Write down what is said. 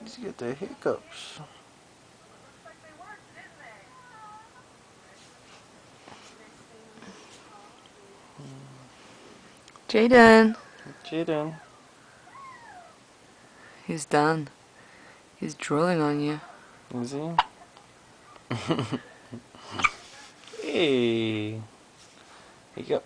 Just get the hiccups. Jaiden. Jaiden. He's done. He's drooling on you. Is he? Hey. Hiccup.